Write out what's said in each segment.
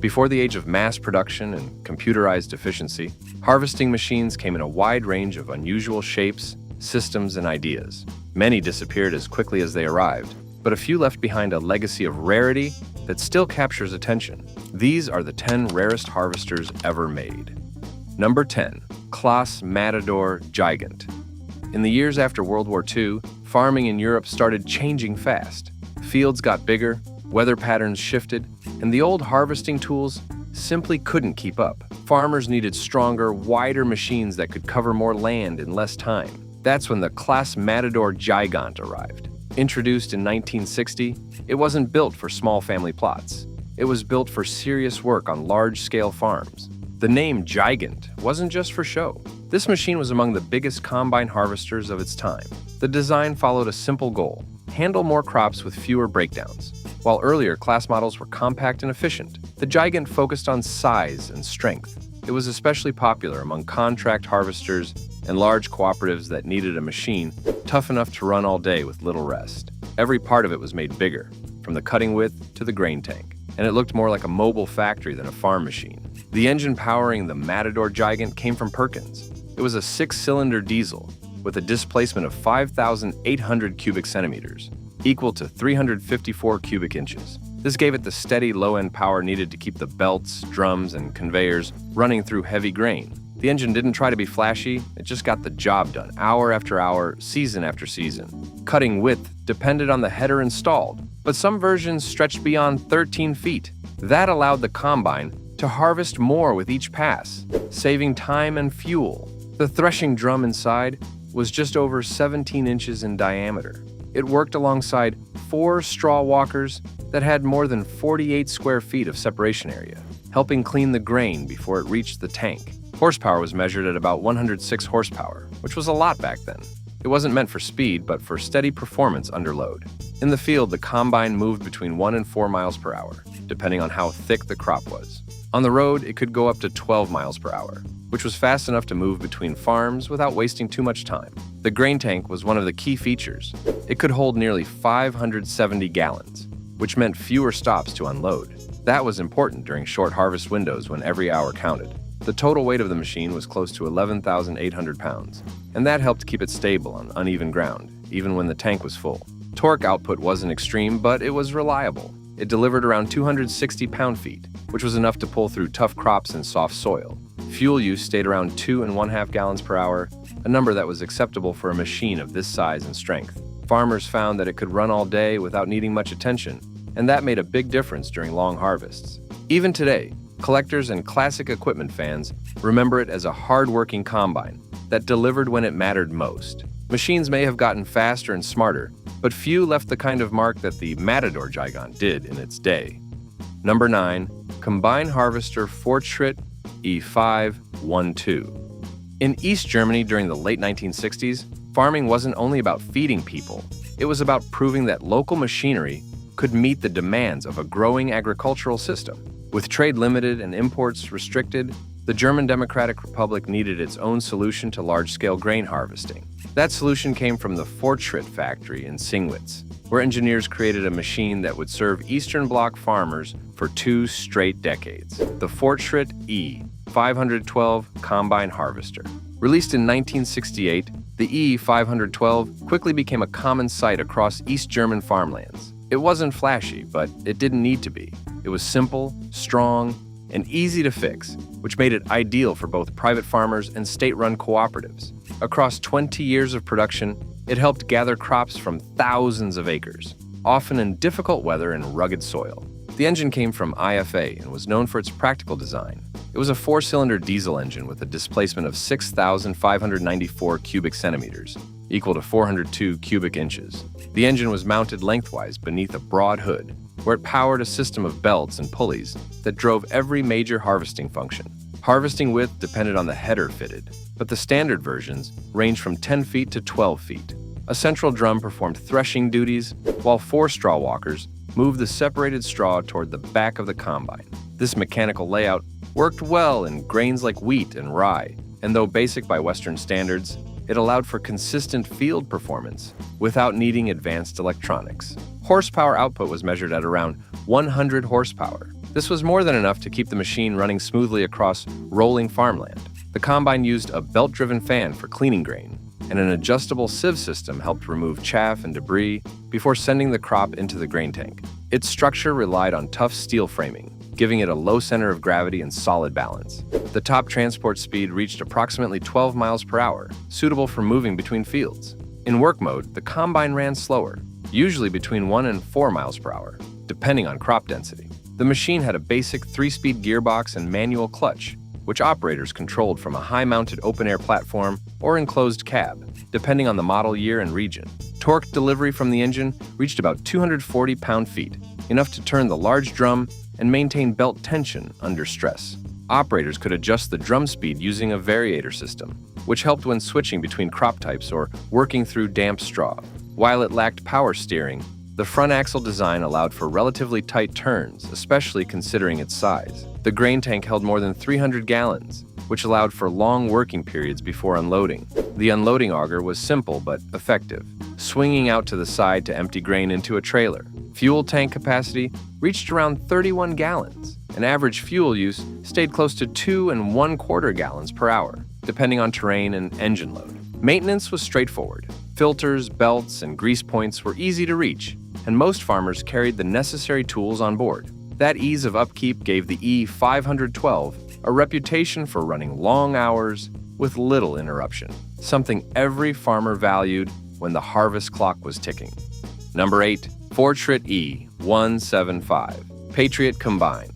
Before the age of mass production and computerized efficiency, harvesting machines came in a wide range of unusual shapes, systems, and ideas. Many disappeared as quickly as they arrived, but a few left behind a legacy of rarity that still captures attention. These are the 10 rarest harvesters ever made. Number 10. Claas Matador Gigant. In the years after World War II, farming in Europe started changing fast. Fields got bigger, weather patterns shifted, and the old harvesting tools simply couldn't keep up. Farmers needed stronger, wider machines that could cover more land in less time. That's when the Claas Matador Gigant arrived. Introduced in 1960, it wasn't built for small family plots. It was built for serious work on large-scale farms. The name Gigant wasn't just for show. This machine was among the biggest combine harvesters of its time. The design followed a simple goal: handle more crops with fewer breakdowns. While earlier Claas models were compact and efficient, the Gigant focused on size and strength. It was especially popular among contract harvesters and large cooperatives that needed a machine tough enough to run all day with little rest. Every part of it was made bigger, from the cutting width to the grain tank, and it looked more like a mobile factory than a farm machine. The engine powering the Matador Gigant came from Perkins. It was a 6-cylinder diesel with a displacement of 5,800 cubic centimeters, equal to 354 cubic inches. This gave it the steady low-end power needed to keep the belts, drums, and conveyors running through heavy grain. The engine didn't try to be flashy, it just got the job done, hour after hour, season after season. Cutting width depended on the header installed, but some versions stretched beyond 13 feet. That allowed the combine to harvest more with each pass, saving time and fuel. The threshing drum inside was just over 17 inches in diameter. It worked alongside 4 straw walkers that had more than 48 square feet of separation area, helping clean the grain before it reached the tank. Horsepower was measured at about 106 horsepower, which was a lot back then. It wasn't meant for speed, but for steady performance under load. In the field, the combine moved between 1 and 4 miles per hour, depending on how thick the crop was. On the road, it could go up to 12 miles per hour, which was fast enough to move between farms without wasting too much time. The grain tank was one of the key features. It could hold nearly 570 gallons, which meant fewer stops to unload. That was important during short harvest windows when every hour counted. The total weight of the machine was close to 11,800 pounds, and that helped keep it stable on uneven ground, even when the tank was full. Torque output wasn't extreme, but it was reliable. It delivered around 260 pound-feet, which was enough to pull through tough crops and soft soil. Fuel use stayed around 2.5 gallons per hour, a number that was acceptable for a machine of this size and strength. Farmers found that it could run all day without needing much attention, and that made a big difference during long harvests. Even today, collectors and classic equipment fans remember it as a hard-working combine that delivered when it mattered most. Machines may have gotten faster and smarter, but few left the kind of mark that the Matador Gigant did in its day. Number 9. Combine Harvester Fortschritt E512. In East Germany during the late 1960s, farming wasn't only about feeding people, it was about proving that local machinery could meet the demands of a growing agricultural system. With trade limited and imports restricted, the German Democratic Republic needed its own solution to large-scale grain harvesting. That solution came from the Fortschritt factory in Singwitz, where engineers created a machine that would serve Eastern Bloc farmers for 2 straight decades. The Fortschritt E512 Combine Harvester. Released in 1968, the E512 quickly became a common sight across East German farmlands. It wasn't flashy, but it didn't need to be. It was simple, strong, and easy to fix, which made it ideal for both private farmers and state-run cooperatives. Across 20 years of production, it helped gather crops from thousands of acres, often in difficult weather and rugged soil. The engine came from IFA and was known for its practical design. It was a 4-cylinder diesel engine with a displacement of 6,594 cubic centimeters, equal to 402 cubic inches. The engine was mounted lengthwise beneath a broad hood, where it powered a system of belts and pulleys that drove every major harvesting function. Harvesting width depended on the header fitted, but the standard versions ranged from 10 feet to 12 feet. A central drum performed threshing duties, while 4 straw walkers moved the separated straw toward the back of the combine. This mechanical layout worked well in grains like wheat and rye, and though basic by Western standards, it allowed for consistent field performance without needing advanced electronics. Horsepower output was measured at around 100 horsepower, This was more than enough to keep the machine running smoothly across rolling farmland. The combine used a belt-driven fan for cleaning grain, and an adjustable sieve system helped remove chaff and debris before sending the crop into the grain tank. Its structure relied on tough steel framing, giving it a low center of gravity and solid balance. The top transport speed reached approximately 12 miles per hour, suitable for moving between fields. In work mode, the combine ran slower, usually between 1 and 4 miles per hour, depending on crop density. The machine had a basic 3-speed gearbox and manual clutch, which operators controlled from a high-mounted open-air platform or enclosed cab, depending on the model year and region. Torque delivery from the engine reached about 240 pound-feet, enough to turn the large drum and maintain belt tension under stress. Operators could adjust the drum speed using a variator system, which helped when switching between crop types or working through damp straw. While it lacked power steering, the front axle design allowed for relatively tight turns, especially considering its size. The grain tank held more than 300 gallons, which allowed for long working periods before unloading. The unloading auger was simple but effective, swinging out to the side to empty grain into a trailer. Fuel tank capacity reached around 31 gallons, and average fuel use stayed close to 2 1/4 gallons per hour, depending on terrain and engine load. Maintenance was straightforward. Filters, belts, and grease points were easy to reach, and most farmers carried the necessary tools on board. That ease of upkeep gave the E512 a reputation for running long hours with little interruption, something every farmer valued when the harvest clock was ticking. Number 8. Fortschritt E175 Patriot Combine.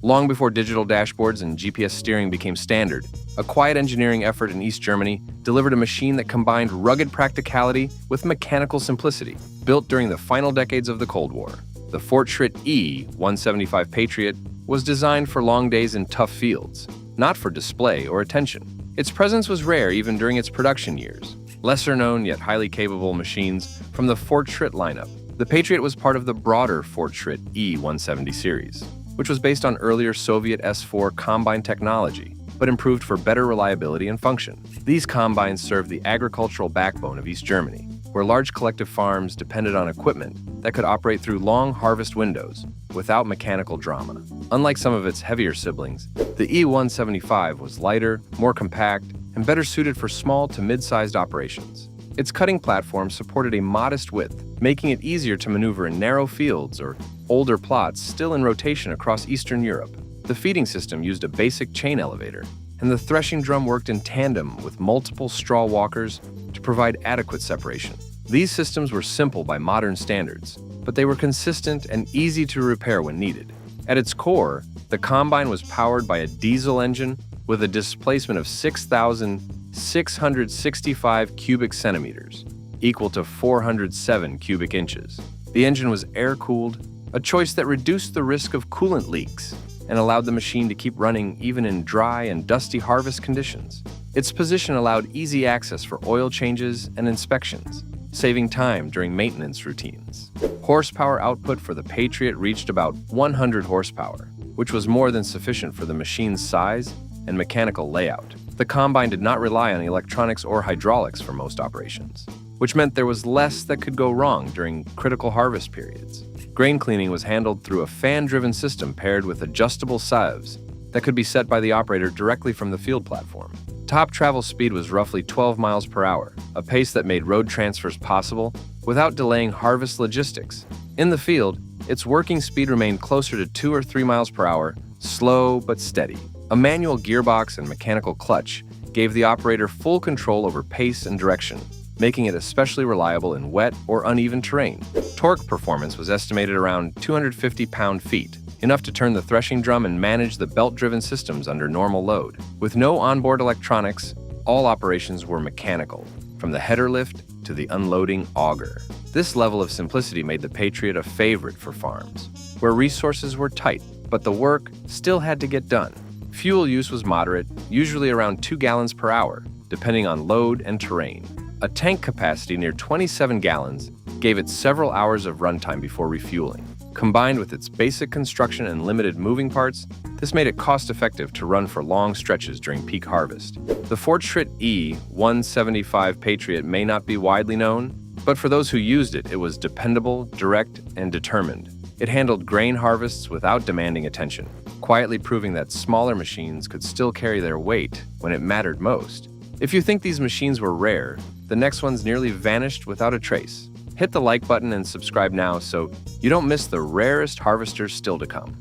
Long before digital dashboards and GPS steering became standard, a quiet engineering effort in East Germany delivered a machine that combined rugged practicality with mechanical simplicity. Built during the final decades of the Cold War, the Fortschritt E175 Patriot was designed for long days in tough fields, not for display or attention. Its presence was rare even during its production years. Lesser-known yet highly capable machines from the Fortschritt lineup. The Patriot was part of the broader Fortschritt E170 series, which was based on earlier Soviet S4 combine technology, but improved for better reliability and function. These combines served the agricultural backbone of East Germany, where large collective farms depended on equipment that could operate through long harvest windows without mechanical drama. Unlike some of its heavier siblings, the E175 was lighter, more compact, and better suited for small to mid-sized operations. Its cutting platform supported a modest width, making it easier to maneuver in narrow fields or older plots still in rotation across Eastern Europe. The feeding system used a basic chain elevator, and the threshing drum worked in tandem with multiple straw walkers to provide adequate separation. These systems were simple by modern standards, but they were consistent and easy to repair when needed. At its core, the combine was powered by a diesel engine with a displacement of 6,665 cubic centimeters, equal to 407 cubic inches. The engine was air-cooled, a choice that reduced the risk of coolant leaks and allowed the machine to keep running even in dry and dusty harvest conditions. Its position allowed easy access for oil changes and inspections, saving time during maintenance routines. Horsepower output for the Patriot reached about 100 horsepower, which was more than sufficient for the machine's size and mechanical layout. The combine did not rely on electronics or hydraulics for most operations, which meant there was less that could go wrong during critical harvest periods. Grain cleaning was handled through a fan-driven system paired with adjustable sieves that could be set by the operator directly from the field platform. Top travel speed was roughly 12 miles per hour, a pace that made road transfers possible without delaying harvest logistics. In the field, its working speed remained closer to 2 or 3 miles per hour, slow but steady. A manual gearbox and mechanical clutch gave the operator full control over pace and direction, making it especially reliable in wet or uneven terrain. Torque performance was estimated around 250 pound-feet, enough to turn the threshing drum and manage the belt-driven systems under normal load. With no onboard electronics, all operations were mechanical, from the header lift to the unloading auger. This level of simplicity made the Patriot a favorite for farms, where resources were tight, but the work still had to get done. Fuel use was moderate, usually around 2 gallons per hour, depending on load and terrain. A tank capacity near 27 gallons gave it several hours of runtime before refueling. Combined with its basic construction and limited moving parts, this made it cost-effective to run for long stretches during peak harvest. The Fortschritt E175 Patriot may not be widely known, but for those who used it, it was dependable, direct, and determined. It handled grain harvests without demanding attention, quietly proving that smaller machines could still carry their weight when it mattered most. If you think these machines were rare, the next one's nearly vanished without a trace. Hit the like button and subscribe now so you don't miss the rarest harvesters still to come.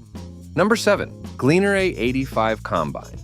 Number 7. Gleaner A85 Combine.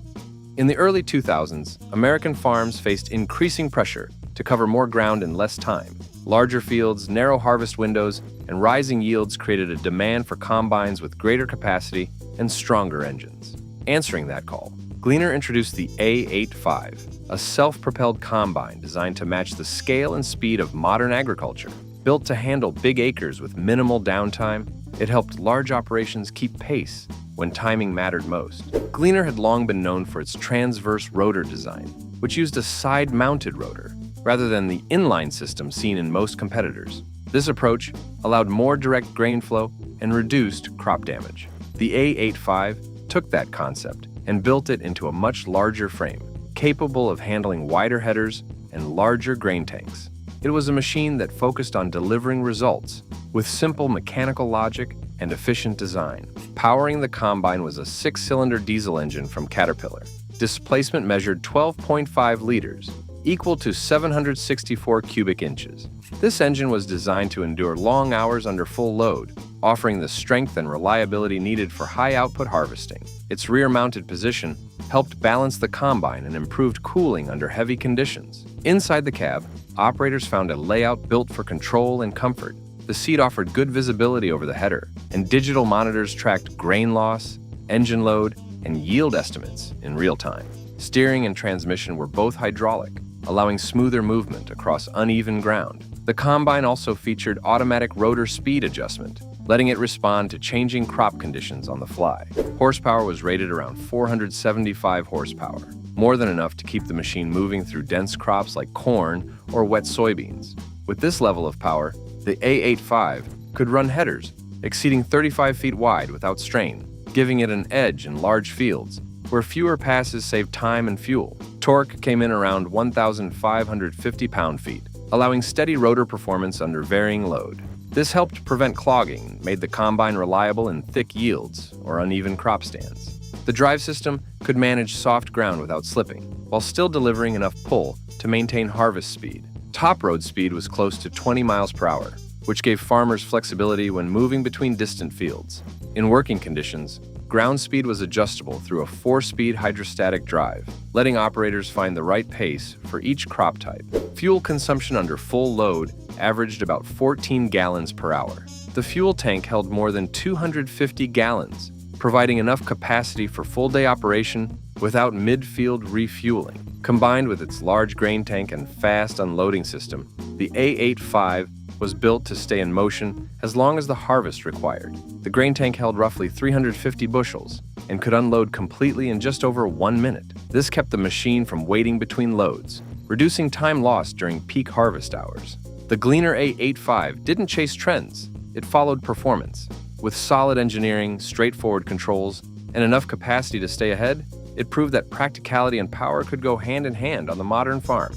In the early 2000s, American farms faced increasing pressure to cover more ground in less time. Larger fields, narrow harvest windows, and rising yields created a demand for combines with greater capacity and stronger engines. Answering that call, Gleaner introduced the A85, a self-propelled combine designed to match the scale and speed of modern agriculture. Built to handle big acres with minimal downtime, it helped large operations keep pace when timing mattered most. Gleaner had long been known for its transverse rotor design, which used a side-mounted rotor, rather than the inline system seen in most competitors. This approach allowed more direct grain flow and reduced crop damage. The A85 took that concept and built it into a much larger frame, capable of handling wider headers and larger grain tanks. It was a machine that focused on delivering results with simple mechanical logic and efficient design. Powering the combine was a 6-cylinder diesel engine from Caterpillar. Displacement measured 12.5 liters, equal to 764 cubic inches. This engine was designed to endure long hours under full load, offering the strength and reliability needed for high-output harvesting. Its rear-mounted position helped balance the combine and improved cooling under heavy conditions. Inside the cab, operators found a layout built for control and comfort. The seat offered good visibility over the header, and digital monitors tracked grain loss, engine load, and yield estimates in real time. Steering and transmission were both hydraulic, allowing smoother movement across uneven ground. The combine also featured automatic rotor speed adjustment, letting it respond to changing crop conditions on the fly. Horsepower was rated around 475 horsepower, more than enough to keep the machine moving through dense crops like corn or wet soybeans. With this level of power, the A85 could run headers exceeding 35 feet wide without strain, giving it an edge in large fields where fewer passes saved time and fuel. Torque came in around 1,550 pound-feet, allowing steady rotor performance under varying load. This helped prevent clogging and made the combine reliable in thick yields or uneven crop stands. The drive system could manage soft ground without slipping, while still delivering enough pull to maintain harvest speed. Top road speed was close to 20 miles per hour, which gave farmers flexibility when moving between distant fields. In working conditions, ground speed was adjustable through a 4-speed hydrostatic drive, letting operators find the right pace for each crop type. Fuel consumption under full load averaged about 14 gallons per hour. The fuel tank held more than 250 gallons, providing enough capacity for full-day operation without mid-field refueling. Combined with its large grain tank and fast unloading system, the A85 was built to stay in motion as long as the harvest required. The grain tank held roughly 350 bushels and could unload completely in just over 1 minute. This kept the machine from waiting between loads, reducing time lost during peak harvest hours. The Gleaner A85 didn't chase trends, it followed performance. With solid engineering, straightforward controls, and enough capacity to stay ahead, it proved that practicality and power could go hand in hand on the modern farm.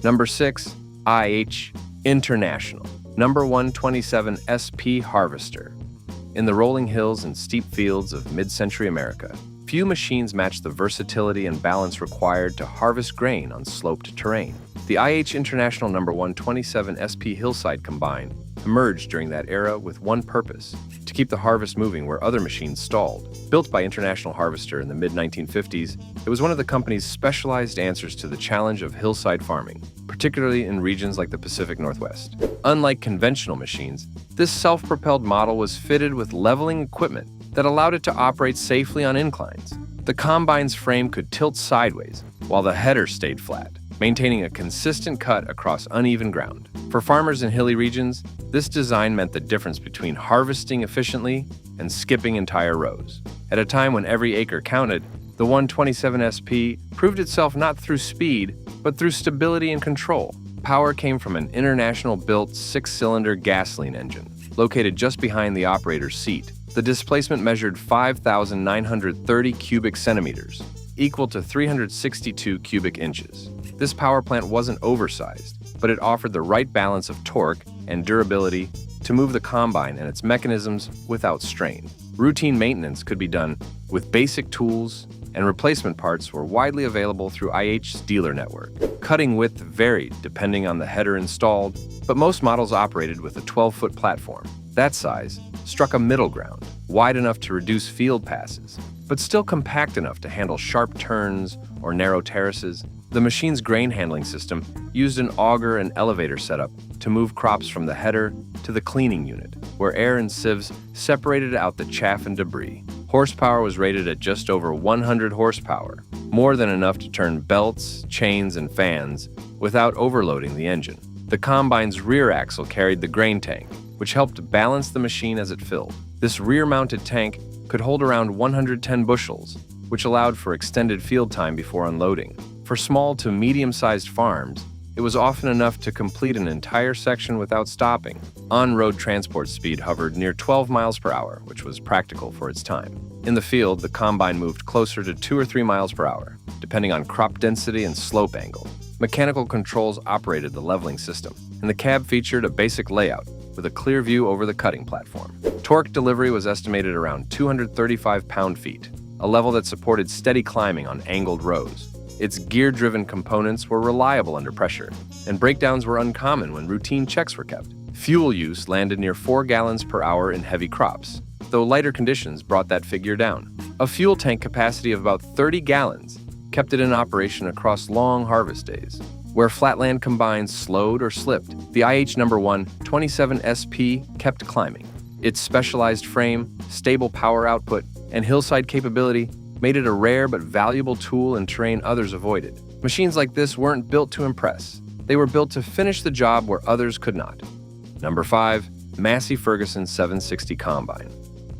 Number 6. IH International Number 127 SP Harvester. In the rolling hills and steep fields of mid-century America, few machines match the versatility and balance required to harvest grain on sloped terrain. The IH International Number 127 SP Hillside Combine emerged during that era with one purpose: to keep the harvest moving where other machines stalled. Built by International Harvester in the mid-1950s, it was one of the company's specialized answers to the challenge of hillside farming, particularly in regions like the Pacific Northwest. Unlike conventional machines, this self-propelled model was fitted with leveling equipment that allowed it to operate safely on inclines. The combine's frame could tilt sideways, while the header stayed flat, maintaining a consistent cut across uneven ground. For farmers in hilly regions, this design meant the difference between harvesting efficiently and skipping entire rows. At a time when every acre counted, the 127 SP proved itself not through speed, but through stability and control. Power came from an international-built 6-cylinder gasoline engine, located just behind the operator's seat. The displacement measured 5,930 cubic centimeters, equal to 362 cubic inches. This power plant wasn't oversized, but it offered the right balance of torque and durability to move the combine and its mechanisms without strain. Routine maintenance could be done with basic tools, and replacement parts were widely available through IH's dealer network. Cutting width varied depending on the header installed, but most models operated with a 12-foot platform. That size struck a middle ground, wide enough to reduce field passes, but still compact enough to handle sharp turns or narrow terraces. The machine's grain handling system used an auger and elevator setup to move crops from the header to the cleaning unit, where air and sieves separated out the chaff and debris. Horsepower was rated at just over 100 horsepower, more than enough to turn belts, chains, and fans without overloading the engine. The combine's rear axle carried the grain tank, which helped balance the machine as it filled. This rear-mounted tank could hold around 110 bushels, which allowed for extended field time before unloading. For small to medium-sized farms, it was often enough to complete an entire section without stopping. On-road transport speed hovered near 12 miles per hour, which was practical for its time. In the field, the combine moved closer to 2 or 3 miles per hour, depending on crop density and slope angle. Mechanical controls operated the leveling system, and the cab featured a basic layout with a clear view over the cutting platform. Torque delivery was estimated around 235 pound-feet, a level that supported steady climbing on angled rows. Its gear-driven components were reliable under pressure, and breakdowns were uncommon when routine checks were kept. Fuel use landed near 4 gallons per hour in heavy crops, though lighter conditions brought that figure down. A fuel tank capacity of about 30 gallons kept it in operation across long harvest days. Where flatland combines slowed or slipped, the IH127SP kept climbing. Its specialized frame, stable power output, and hillside capability made it a rare but valuable tool in terrain others avoided. Machines like this weren't built to impress. They were built to finish the job where others could not. Number 5. Massey Ferguson 760 Combine.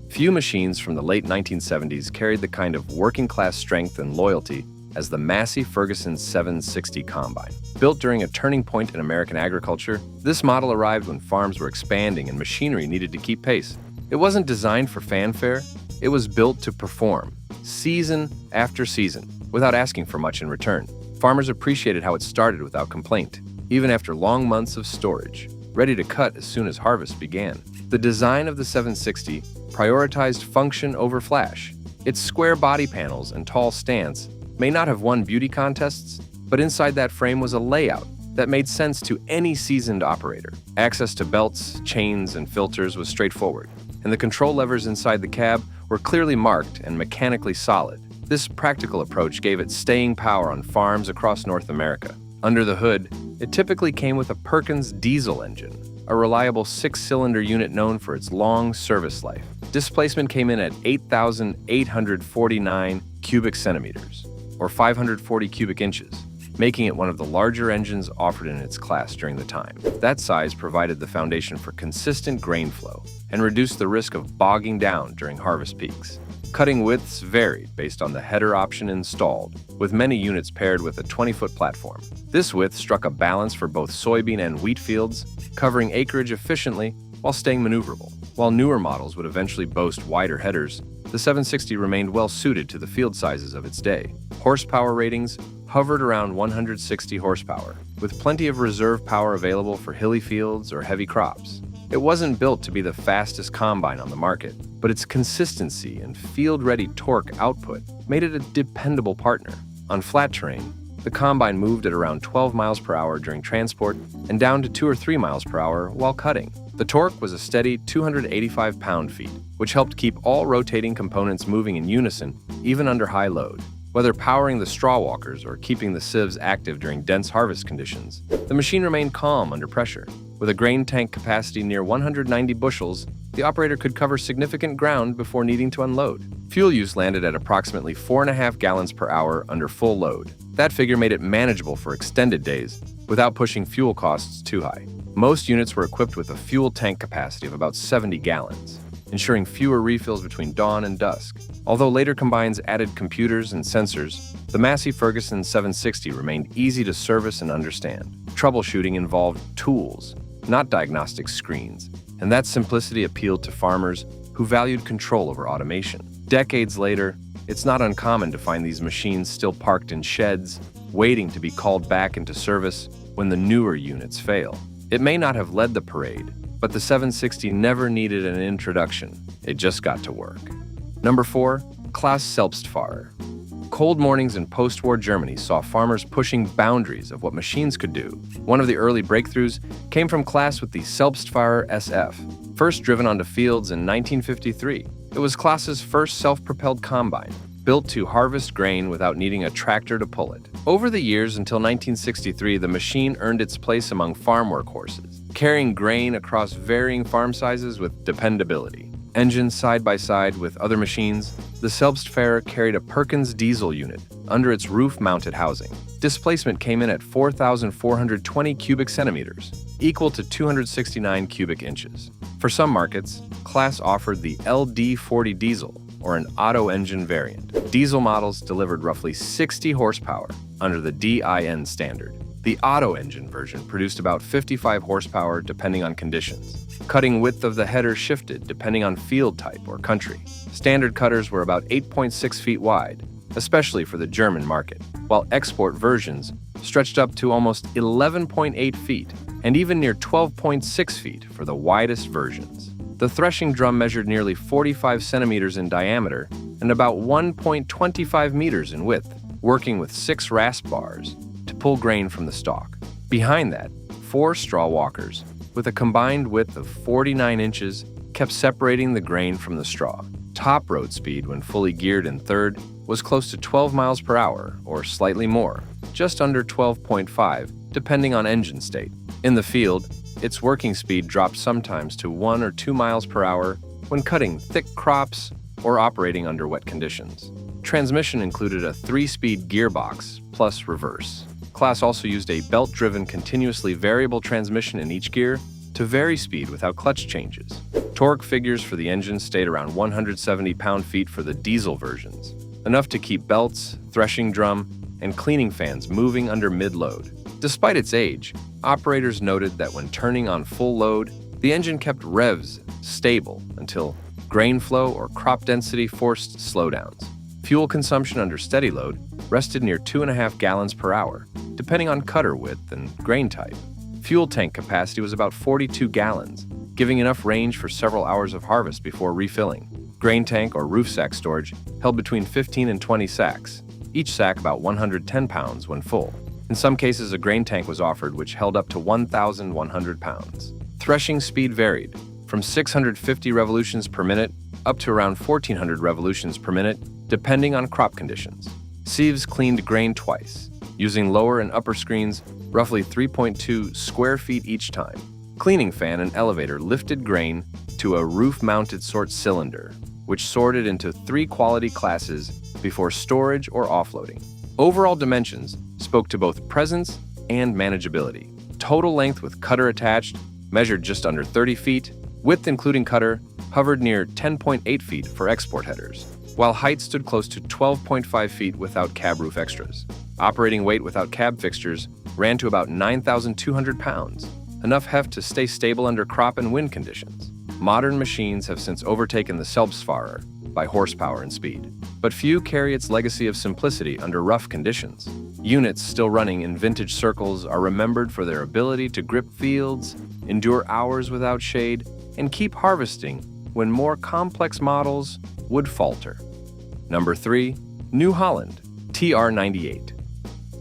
Few machines from the late 1970s carried the kind of working-class strength and loyalty as the Massey Ferguson 760 Combine. Built during a turning point in American agriculture, this model arrived when farms were expanding and machinery needed to keep pace. It wasn't designed for fanfare, it was built to perform, season after season, without asking for much in return. Farmers appreciated how it started without complaint, even after long months of storage, ready to cut as soon as harvest began. The design of the 760 prioritized function over flash. Its square body panels and tall stance may not have won beauty contests, but inside that frame was a layout that made sense to any seasoned operator. Access to belts, chains, and filters was straightforward, and the control levers inside the cab were clearly marked and mechanically solid. This practical approach gave it staying power on farms across North America. Under the hood, it typically came with a Perkins diesel engine, a reliable 6-cylinder unit known for its long service life. Displacement came in at 8,849 cubic centimeters, or 540 cubic inches, making it one of the larger engines offered in its class during the time. That size provided the foundation for consistent grain flow and reduced the risk of bogging down during harvest peaks. Cutting widths varied based on the header option installed, with many units paired with a 20-foot platform. This width struck a balance for both soybean and wheat fields, covering acreage efficiently while staying maneuverable. While newer models would eventually boast wider headers, the 760 remained well suited to the field sizes of its day. Horsepower ratings hovered around 160 horsepower, with plenty of reserve power available for hilly fields or heavy crops. It wasn't built to be the fastest combine on the market, but its consistency and field-ready torque output made it a dependable partner. On flat terrain, the combine moved at around 12 miles per hour during transport and down to 2 or 3 miles per hour while cutting. The torque was a steady 285 pound-feet, which helped keep all rotating components moving in unison, even under high load. Whether powering the straw walkers or keeping the sieves active during dense harvest conditions, the machine remained calm under pressure. With a grain tank capacity near 190 bushels, the operator could cover significant ground before needing to unload. Fuel use landed at approximately 4.5 gallons per hour under full load. That figure made it manageable for extended days without pushing fuel costs too high. Most units were equipped with a fuel tank capacity of about 70 gallons, ensuring fewer refills between dawn and dusk. Although later combines added computers and sensors, the Massey Ferguson 760 remained easy to service and understand. Troubleshooting involved tools, not diagnostic screens, and that simplicity appealed to farmers who valued control over automation. Decades later, it's not uncommon to find these machines still parked in sheds, waiting to be called back into service when the newer units fail. It may not have led the parade, But the 760 never needed an introduction. It just got to work. Number 4. Claas Selbpfahr. Cold mornings in post-war Germany saw farmers pushing boundaries of what machines could do. One of the early breakthroughs came from Claas with the Selbpfahr SF, first driven onto fields in 1953. It was Claas's first self-propelled combine, built to harvest grain without needing a tractor to pull it. Over the years until 1963, the machine earned its place among farm workhorses, carrying grain across varying farm sizes with dependability. Engines side by side with other machines, the Selbpfahr carried a Perkins diesel unit under its roof-mounted housing. Displacement came in at 4,420 cubic centimeters, equal to 269 cubic inches. For some markets, Claas offered the LD40 diesel, or an auto-engine variant. Diesel models delivered roughly 60 horsepower under the DIN standard. The auto-engine version produced about 55 horsepower depending on conditions. Cutting width of the header shifted depending on field type or country. Standard cutters were about 8.6 feet wide, especially for the German market, while export versions stretched up to almost 11.8 feet and even near 12.6 feet for the widest versions. The threshing drum measured nearly 45 centimeters in diameter and about 1.25 meters in width, working with 6 rasp bars to pull grain from the stalk. Behind that, 4 straw walkers, with a combined width of 49 inches, kept separating the grain from the straw. Top road speed when fully geared in third was close to 12 miles per hour, or slightly more, just under 12.5, depending on engine state. In the field, its working speed dropped sometimes to 1 or 2 miles per hour when cutting thick crops or operating under wet conditions. Transmission included a 3-speed gearbox plus reverse. Claas also used a belt-driven continuously variable transmission in each gear to vary speed without clutch changes. Torque figures for the engine stayed around 170 pound-feet for the diesel versions, enough to keep belts, threshing drum, and cleaning fans moving under mid-load. Despite its age, operators noted that when turning on full load, the engine kept revs stable until grain flow or crop density forced slowdowns. Fuel consumption under steady load rested near 2.5 gallons per hour, depending on cutter width and grain type. Fuel tank capacity was about 42 gallons, giving enough range for several hours of harvest before refilling. Grain tank or roof sack storage held between 15 and 20 sacks, each sack about 110 pounds when full. In some cases, a grain tank was offered which held up to 1,100 pounds. Threshing speed varied from 650 revolutions per minute up to around 1,400 revolutions per minute, depending on crop conditions. Sieves cleaned grain twice, using lower and upper screens roughly 3.2 square feet each time. Cleaning fan and elevator lifted grain to a roof-mounted sort cylinder, which sorted into 3 quality classes before storage or offloading. Overall dimensions spoke to both presence and manageability. Total length with cutter attached measured just under 30 feet, width including cutter hovered near 10.8 feet for export headers, while height stood close to 12.5 feet without cab roof extras. Operating weight without cab fixtures ran to about 9,200 pounds, enough heft to stay stable under crop and wind conditions. Modern machines have since overtaken the Selbpfahr by horsepower and speed, but few carry its legacy of simplicity under rough conditions. Units still running in vintage circles are remembered for their ability to grip fields, endure hours without shade, and keep harvesting when more complex models would falter. Number 3. New Holland TR98.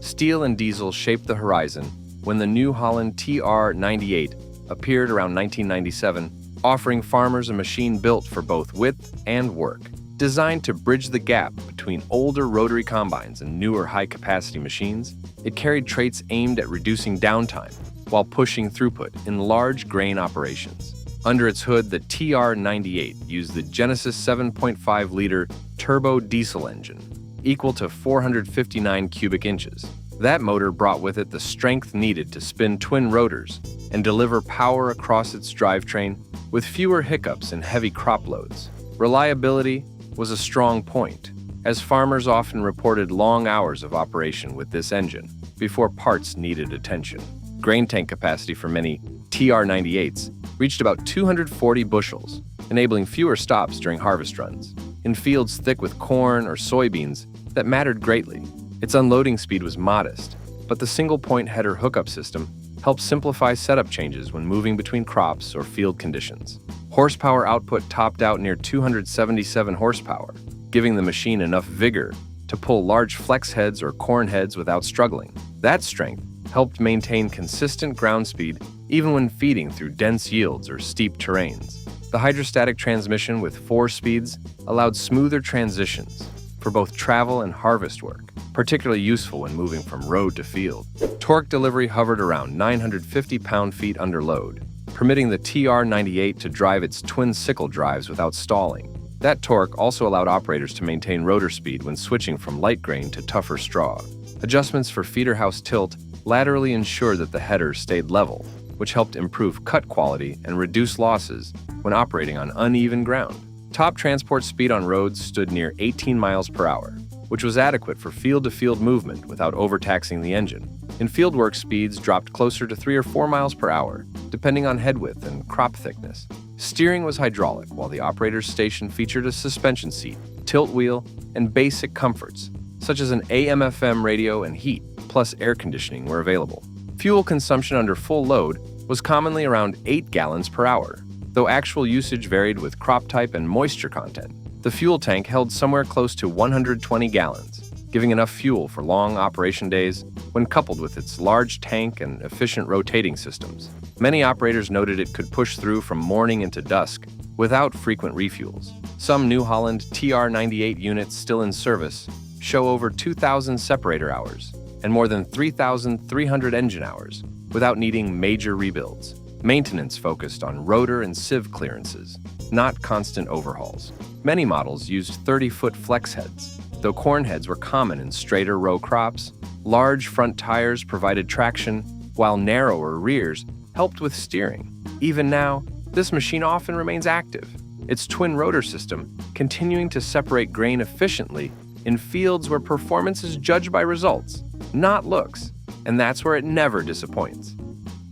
Steel and diesel shaped the horizon when the New Holland TR98 appeared around 1997, offering farmers a machine built for both width and work. Designed to bridge the gap between older rotary combines and newer high-capacity machines, it carried traits aimed at reducing downtime while pushing throughput in large grain operations. Under its hood, the TR98 used the Genesis 7.5-liter turbo diesel engine, equal to 459 cubic inches. That motor brought with it the strength needed to spin twin rotors and deliver power across its drivetrain with fewer hiccups and heavy crop loads. Reliability was a strong point, as farmers often reported long hours of operation with this engine before parts needed attention. Grain tank capacity for many TR98s reached about 240 bushels, enabling fewer stops during harvest runs. In fields thick with corn or soybeans, that mattered greatly. Its unloading speed was modest, but the single-point header hookup system helped simplify setup changes when moving between crops or field conditions. Horsepower output topped out near 277 horsepower, giving the machine enough vigor to pull large flex heads or corn heads without struggling. That strength helped maintain consistent ground speed even when feeding through dense yields or steep terrains. The hydrostatic transmission with 4 speeds allowed smoother transitions for both travel and harvest work, particularly useful when moving from road to field. Torque delivery hovered around 950 pound-feet under load, permitting the TR98 to drive its twin sickle drives without stalling. That torque also allowed operators to maintain rotor speed when switching from light grain to tougher straw. Adjustments for feeder house tilt laterally ensured that the header stayed level, which helped improve cut quality and reduce losses when operating on uneven ground. Top transport speed on roads stood near 18 miles per hour, which was adequate for field-to-field movement without overtaxing the engine. In fieldwork, speeds dropped closer to 3 or 4 miles per hour, depending on head width and crop thickness. Steering was hydraulic, while the operator's station featured a suspension seat, tilt wheel, and basic comforts, such as an AM/FM radio and heat, plus air conditioning were available. Fuel consumption under full load was commonly around 8 gallons per hour, though actual usage varied with crop type and moisture content. The fuel tank held somewhere close to 120 gallons, giving enough fuel for long operation days when coupled with its large tank and efficient rotating systems. Many operators noted it could push through from morning into dusk without frequent refuels. Some New Holland TR98 units still in service show over 2,000 separator hours and more than 3,300 engine hours without needing major rebuilds. Maintenance focused on rotor and sieve clearances, not constant overhauls. Many models used 30-foot flex heads. Though corn heads were common in straighter row crops, large front tires provided traction, while narrower rears helped with steering. Even now, this machine often remains active, its twin rotor system continuing to separate grain efficiently in fields where performance is judged by results, not looks, and that's where it never disappoints.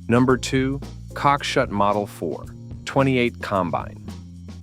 Number 2, Cockshutt Model 428 Combine.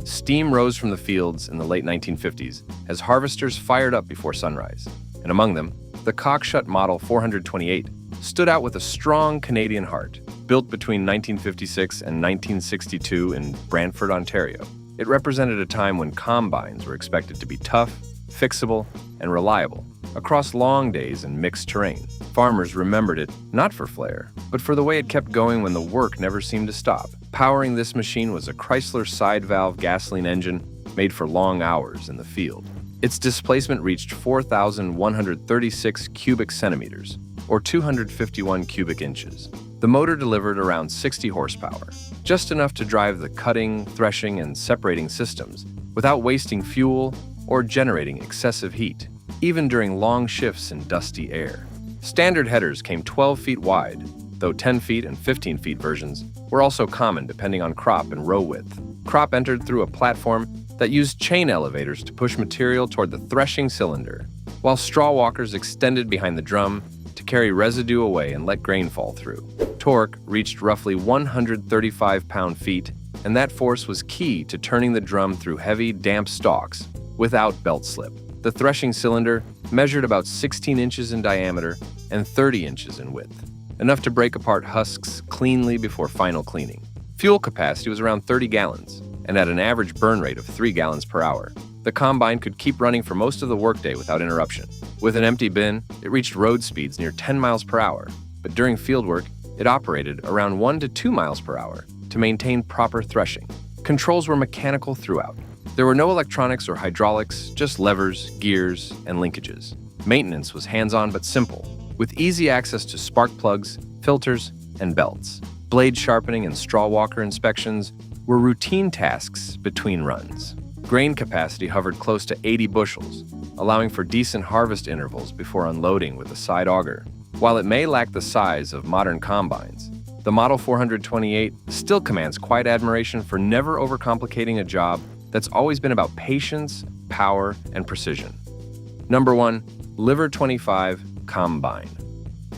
Steam rose from the fields in the late 1950s as harvesters fired up before sunrise, and among them, the Cockshutt Model 428 stood out with a strong Canadian heart. Built between 1956 and 1962 in Brantford, Ontario, it represented a time when combines were expected to be tough, fixable, and reliable across long days and mixed terrain. Farmers remembered it not for flair, but for the way it kept going when the work never seemed to stop. Powering this machine was a Chrysler side-valve gasoline engine made for long hours in the field. Its displacement reached 4,136 cubic centimeters, or 251 cubic inches. The motor delivered around 60 horsepower, just enough to drive the cutting, threshing, and separating systems without wasting fuel or generating excessive heat, even during long shifts in dusty air. Standard headers came 12 feet wide, though 10 feet and 15 feet versions were also common depending on crop and row width. Crop entered through a platform that used chain elevators to push material toward the threshing cylinder, while straw walkers extended behind the drum to carry residue away and let grain fall through. Torque reached roughly 135 pound-feet, and that force was key to turning the drum through heavy, damp stalks without belt slip. The threshing cylinder measured about 16 inches in diameter and 30 inches in width, enough to break apart husks cleanly before final cleaning. Fuel capacity was around 30 gallons, and at an average burn rate of 3 gallons per hour. The combine could keep running for most of the workday without interruption. With an empty bin, it reached road speeds near 10 miles per hour, but during fieldwork, it operated around 1 to 2 miles per hour to maintain proper threshing. Controls were mechanical throughout. There were no electronics or hydraulics, just levers, gears, and linkages. Maintenance was hands-on but simple, with easy access to spark plugs, filters, and belts. Blade sharpening and straw walker inspections were routine tasks between runs. Grain capacity hovered close to 80 bushels, allowing for decent harvest intervals before unloading with a side auger. While it may lack the size of modern combines, the Model 428 still commands quite admiration for never overcomplicating a job that's always been about patience, power, and precision. Number 1, Liver 25 Combine.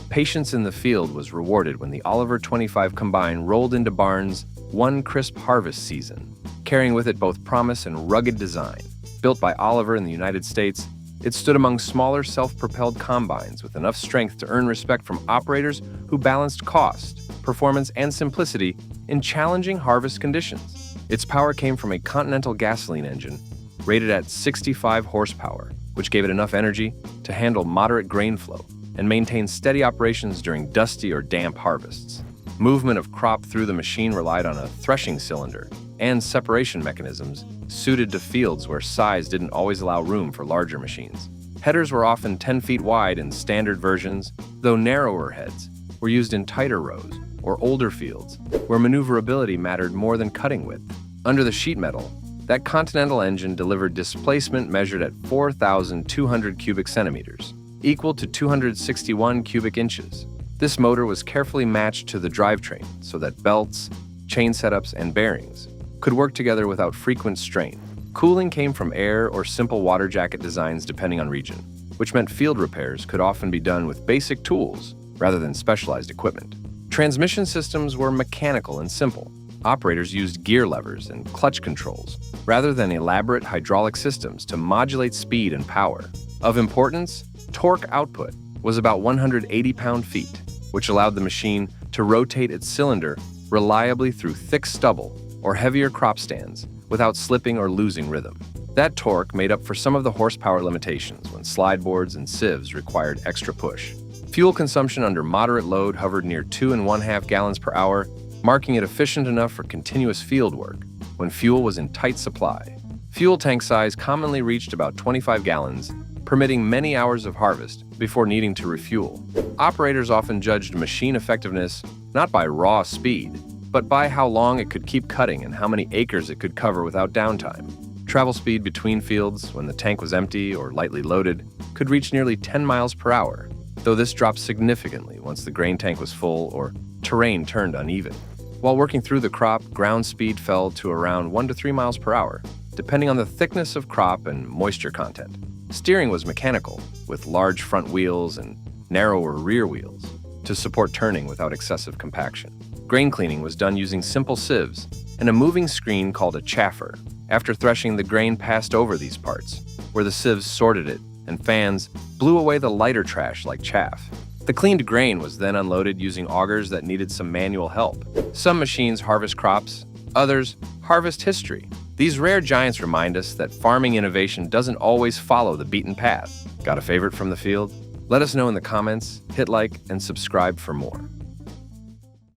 Patience in the field was rewarded when the Oliver 25 Combine rolled into barns one crisp harvest season, carrying with it both promise and rugged design. Built by Oliver in the United States, It stood among smaller self-propelled combines with enough strength to earn respect from operators who balanced cost, performance, and simplicity in challenging harvest conditions. Its power came from a Continental gasoline engine rated at 65 horsepower, which gave it enough energy to handle moderate grain flow and maintain steady operations during dusty or damp harvests. Movement of crop through the machine relied on a threshing cylinder and separation mechanisms suited to fields where size didn't always allow room for larger machines. Headers were often 10 feet wide in standard versions, though narrower heads were used in tighter rows or older fields where maneuverability mattered more than cutting width. Under the sheet metal, that Continental engine delivered displacement measured at 4,200 cubic centimeters, equal to 261 cubic inches. This motor was carefully matched to the drivetrain so that belts, chain setups, and bearings could work together without frequent strain. Cooling came from air or simple water jacket designs depending on region, which meant field repairs could often be done with basic tools rather than specialized equipment. Transmission systems were mechanical and simple. Operators used gear levers and clutch controls rather than elaborate hydraulic systems to modulate speed and power. Of importance, torque output was about 180 pound-feet, which allowed the machine to rotate its cylinder reliably through thick stubble or heavier crop stands without slipping or losing rhythm. That torque made up for some of the horsepower limitations when slide boards and sieves required extra push. Fuel consumption under moderate load hovered near 2.5 gallons per hour, marking it efficient enough for continuous field work when fuel was in tight supply. Fuel tank size commonly reached about 25 gallons, permitting many hours of harvest before needing to refuel. Operators often judged machine effectiveness not by raw speed, but by how long it could keep cutting and how many acres it could cover without downtime. Travel speed between fields, when the tank was empty or lightly loaded, could reach nearly 10 miles per hour, though this dropped significantly once the grain tank was full or terrain turned uneven. While working through the crop, ground speed fell to around 1 to 3 miles per hour, depending on the thickness of crop and moisture content. Steering was mechanical, with large front wheels and narrower rear wheels to support turning without excessive compaction. Grain cleaning was done using simple sieves and a moving screen called a chaffer. After threshing, the grain passed over these parts, where the sieves sorted it and fans blew away the lighter trash like chaff. The cleaned grain was then unloaded using augers that needed some manual help. Some machines harvest crops, others harvest history. These rare giants remind us that farming innovation doesn't always follow the beaten path. Got a favorite from the field? Let us know in the comments, hit like, and subscribe for more.